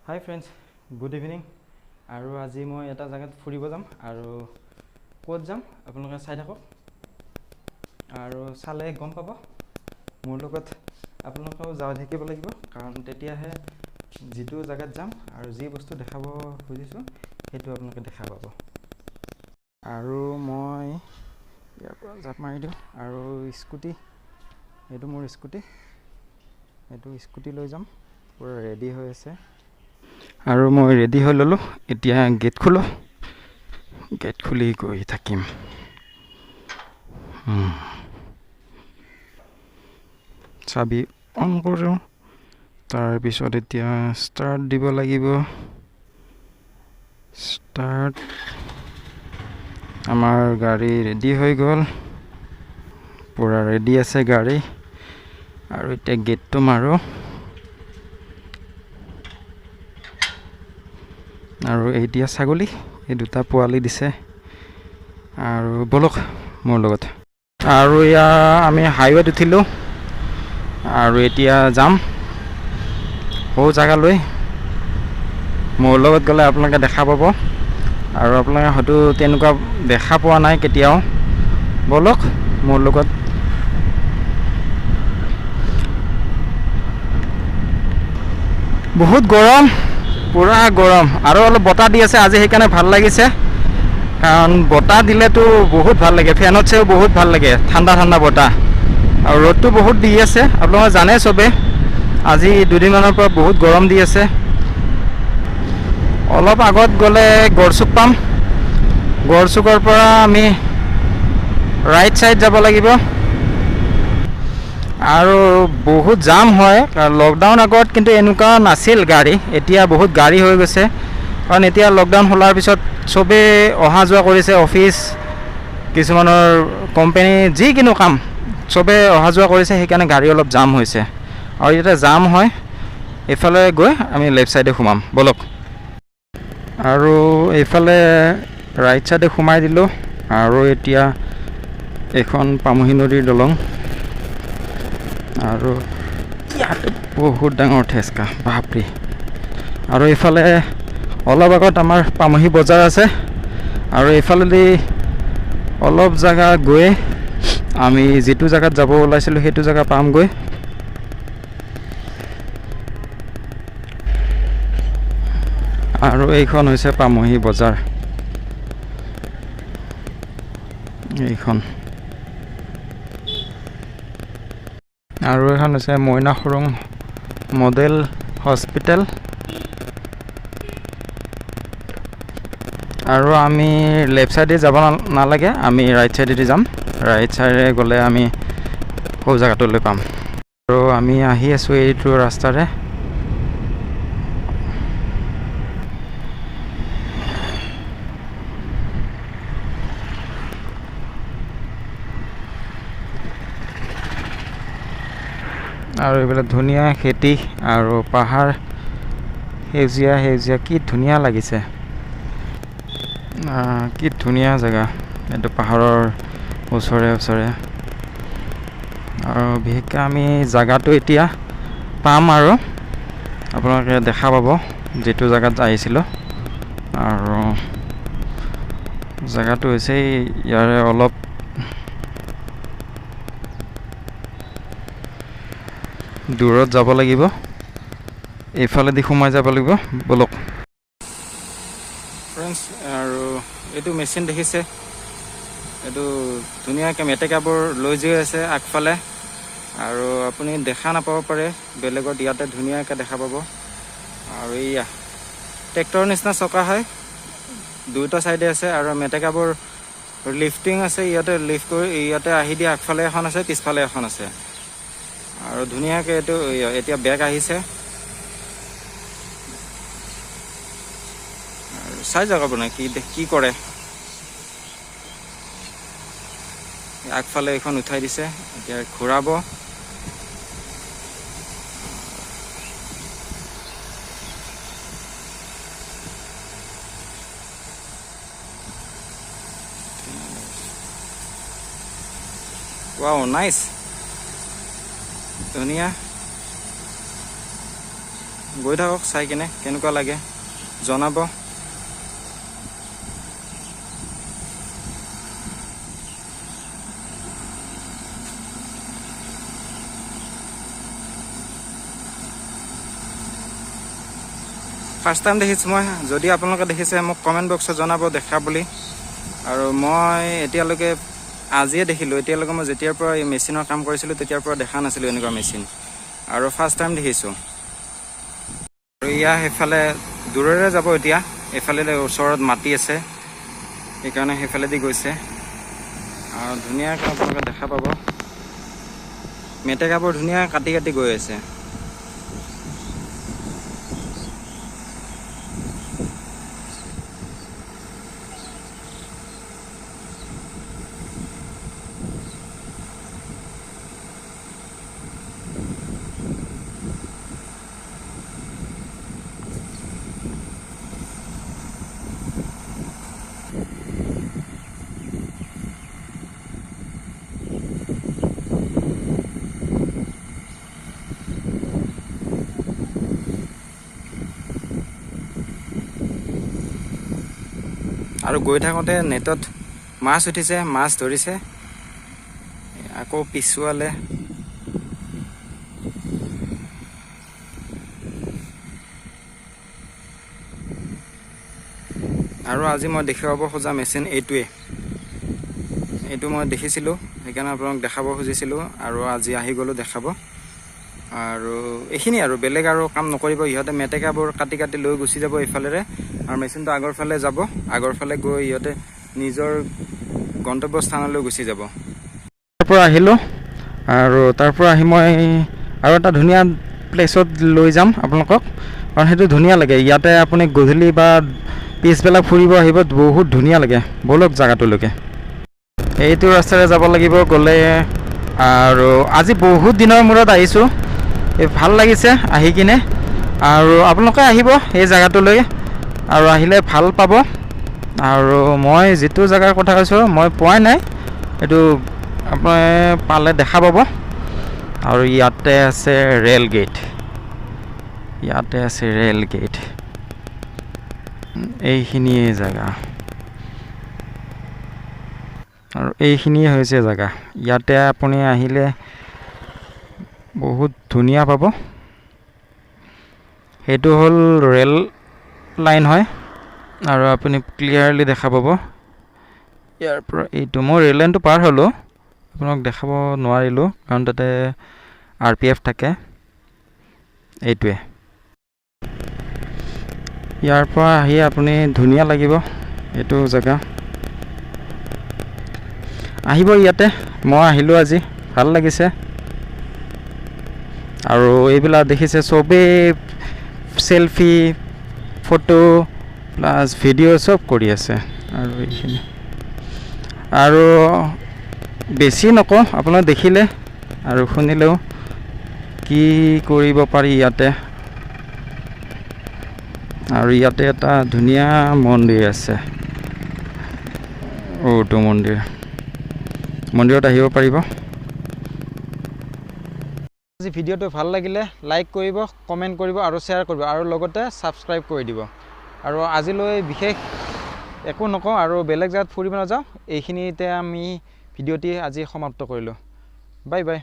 হাই friends, good evening. আৰু আজি মই এটা জেগাত ফুৰিব যাম আৰু ক'ত যাম আপোনালোকে চাই থাকক আৰু চালে গম পাব। মোৰ লগত আপোনালোকেও যাই থাকিব লাগিব, কাৰণ তেতিয়াহে যিটো জেগাত যাম আৰু যি বস্তু দেখাব খুজিছোঁ সেইটো আপোনালোকে দেখা পাব। আৰু মই ইয়াৰ পৰা জাপ মাৰি দিওঁ আৰু স্কুটি, এইটো মোৰ স্কুটি, এইটো স্কুটি লৈ যাম। পূৰা ৰেডি হৈ আছে আৰু মই ৰেডি হৈ ল'লোঁ। এতিয়া গেট খোলোঁ, গেট খুলি গৈ থাকিম। চাবি অন কৰোঁ, তাৰপিছত এতিয়া ষ্টাৰ্ট দিব লাগিব। ষ্টাৰ্ট। আমাৰ গাড়ী ৰেডি হৈ গ'ল, পূৰা ৰেডি আছে গাড়ী। আৰু এতিয়া গেটটো মাৰোঁ আৰু এতিয়া ছাগলী এই দুটা পোৱালি দিছে আৰু বলক মোৰ লগত। আৰু এয়া আমি হাইৱেত উঠিলোঁ আৰু এতিয়া যাম সৌ জেগালৈ। মোৰ লগত গ'লে আপোনালোকে দেখা পাব আৰু আপোনালোকে হয়তো তেনেকুৱা দেখা পোৱা নাই কেতিয়াও। বলক মোৰ লগত। বহুত গৰম, পূৰা গৰম আৰু অলপ বতাহ দি আছে আজি, সেইকাৰণে ভাল লাগিছে। কাৰণ বতাহ দিলেতো বহুত ভাল লাগে, ফেনতছেও বহুত ভাল লাগে, ঠাণ্ডা ঠাণ্ডা বতাহ। আৰু ৰ'দটো বহুত দি আছে, আপোনালোকে জানে চবে। আজি দুদিনমানৰ পৰা বহুত গৰম দি আছে। অলপ আগত গ'লে গড়চুক পাম, গড়চুকৰ পৰা আমি ৰাইট ছাইড যাব লাগিব। আৰু বহুত জাম হয়, লকডাউন আগত কিন্তু এনেকুৱা নাছিল গাড়ী, এতিয়া বহুত গাড়ী হৈ গৈছে। কাৰণ এতিয়া লকডাউন খোলাৰ পিছত চবেই অহা যোৱা কৰিছে, অফিচ, কিছুমানৰ কোম্পানী, যিকোনো কাম চবেই অহা যোৱা কৰিছে, সেইকাৰণে গাড়ী অলপ জাম হৈছে। আৰু এতিয়া জাম হয়, এইফালে গৈ আমি লেফ্ট ছাইডে সোমাম, বলক। আৰু এইফালে ৰাইট ছাইডে সোমাই দিলোঁ আৰু এতিয়া এইখন পামহি নদীৰ দলং। আৰু ইয়াত বহুত ডাঙৰ ঠেচকা, বাপৰে। আৰু এইফালে অলপ আগত আমাৰ পামহি বজাৰ আছে আৰু এইফালেদি অলপ জেগা গৈ আমি যিটো জেগাত যাব ওলাইছিলোঁ সেইটো জেগা পামগৈ। আৰু এইখন হৈছে পামহি বজাৰ, এইখন। আৰু এখন হৈছে মইনা খুৰুং মডেল হস্পিটেল। আৰু আমি লেফ্ট ছাইডে যাব নালাগে, আমি ৰাইট ছাইডেদি যাম। ৰাইট ছাইডে গ'লে আমি সৌ জেগাটোলৈ পাম। আৰু আমি আহি আছোঁ এইটো ৰাস্তাৰে। আৰু এইবিলাক ধুনীয়া খেতি আৰু পাহাৰ, সেউজীয়া সেউজীয়া, কি ধুনীয়া লাগিছে। কি ধুনীয়া জেগা এইটো, পাহাৰৰ ওচৰে ওচৰে। আৰু বিশেষকৈ আমি জেগাটো এতিয়া পাম আৰু আপোনালোকে দেখা পাব যিটো জেগাত আহিছিলোঁ। আৰু জেগাটো হৈছে ইয়াৰে অলপ দূৰত যাব লাগিব, এইফালেদি সোমাই যাব লাগিব, বলক ফ্ৰেণ্ডছ। আৰু এইটো মেচিন দেখিছে, এইটো ধুনীয়াকৈ মেটেকাবোৰ লৈ গৈ আছে আগফালে। আৰু আপুনি দেখা নাপাব পাৰে বেলেগত, ইয়াতে ধুনীয়াকৈ দেখা পাব। আৰু এয়া ট্ৰেক্টৰৰ নিচিনা চকা হয়, দুয়োটা ছাইডে আছে। আৰু মেটেকাবোৰ লিফটিং আছে, ইয়াতে লিফ্ট কৰি ইয়াতে আহি দিয়া। আগফালে এখন আছে, পিছফালে এখন আছে। আৰু ধুনীয়াকৈ এইটো এতিয়া বেগ আহিছে। আৰু চাই যাওক আপুনি কি কৰে। আগফালে এইখন উঠাই দিছে, এতিয়া ঘূৰাব। ৱাও, নাইচ, ধুনীয়া। গৈ থাকক, চাই কিনে কেনেকুৱা লাগে জনাব। ফাৰ্ষ্ট টাইম দেখিছোঁ মই, যদি আপোনালোকে দেখিছে মোক কমেণ্ট বক্সত জনাব দেখা বুলি। আৰু মই এতিয়ালৈকে আজিয়ে দেখিলোঁ, এতিয়ালৈকে মই যেতিয়াৰ পৰা এই মেচিনৰ কাম কৰিছিলোঁ তেতিয়াৰ পৰা দেখা নাছিলোঁ এনেকুৱা মেচিন, আৰু ফাৰ্ষ্ট টাইম দেখিছোঁ। আৰু ইয়াৰ সেইফালে দূৰৰে যাব, এতিয়া এইফালে ওচৰত মাটি আছে সেইকাৰণে সেইফালেদি গৈছে। আৰু ধুনীয়াকৈ আপোনালোকে দেখা পাব, মেটেকাবোৰ ধুনীয়া কাটি কাটি গৈ আছে। আৰু গৈ থাকোঁতে নেটত মাছ উঠিছে, মাছ ধৰিছে, আকৌ পিছুৱালে। আৰু আজি মই দেখুৱাব খোজা মেচিন এইটোৱে, এইটো মই দেখিছিলোঁ সেইকাৰণে আপোনাক দেখাব খুজিছিলোঁ, আৰু আজি আহি গ'লোঁ দেখাব। আৰু এইখিনি আৰু বেলেগ আৰু কাম নকৰিব, ইহঁতে মেটেকাবোৰ কাটি কাটি লৈ গুচি যাব এইফালেৰে, আৰু মেচিনটো আগৰ ফালে যাব, আগৰ ফালে গৈ ইহঁতে নিজৰ গন্তব্যস্থানলৈ গুচি যাব। তাৰ পৰা আহিলোঁ, আৰু তাৰ পৰা আহি মই আৰু এটা ধুনীয়া প্লেচত লৈ যাম আপোনালোকক, কাৰণ সেইটো ধুনীয়া লাগে। ইয়াতে আপুনি গধূলি বা পিছবেলা ফুৰিব আহিব, বহুত ধুনীয়া লাগে। ব'লক জেগাটোলৈকে। এইটো ৰাস্তাৰে যাব লাগিব গ'লে, আৰু আজি বহুত দিনৰ মূৰত আহিছোঁ, ভাল লাগিছে আহি কিনে। আৰু আপোনালোকে আহিব এই জেগাটোলৈ, আৰু আহিলে ভাল পাব। আৰু মই যিটো জেগাৰ কথা কৈছোঁ মই পোৱাই নাই, এইটো আপুনি পালে দেখা পাব। আৰু ইয়াতে আছে ৰেল গেট, ইয়াতে আছে ৰেল গেট, এইখিনিয়ে জেগা, আৰু এইখিনিয়ে হৈছে জেগা। ইয়াতে আপুনি আহিলে বহুত ধুনীয়া পাব। সেইটো হ'ল ৰেল লাইন হয়, আৰু আপুনি ক্লিয়াৰলি দেখা পাব ইয়াৰ পৰা। এইটো মই ৰেল লাইনটো পাৰ হ'লোঁ, আপোনাক দেখাব নোৱাৰিলোঁ কাৰণ তাতে RPF থাকে। এইটোৱে, ইয়াৰ পৰা আহি আপুনি ধুনীয়া লাগিব এইটো জেগা। আহিব ইয়াতে, মই আহিলোঁ আজি, ভাল লাগিছে। আৰু এইবিলাক দেখিছে চবেই চেলফি, ফটো প্লাছ ভিডিঅ' চব কৰি আছে। আৰু এইখিনি, আৰু বেছি নকওঁ, আপোনাক দেখিলে আৰু শুনিলেও কি কৰিব পাৰি ইয়াতে। আৰু ইয়াতে এটা ধুনীয়া মন্দিৰ আছে, এইটো মন্দিৰত আহিব পাৰিব। আজি ভিডিঅ'টো ভাল লাগিলে লাইক কৰিব, কমেণ্ট কৰিব আৰু শ্বেয়াৰ কৰিব, আৰু লগতে ছাবস্ক্ৰাইব কৰি দিব। আৰু আজিলৈ বিশেষ একো নকওঁ, আৰু বেলেগ জেগাত ফুৰিব নাযাওঁ। এইখিনিতে আমি ভিডিঅ'টি আজি সমাপ্ত কৰিলোঁ। Bye bye.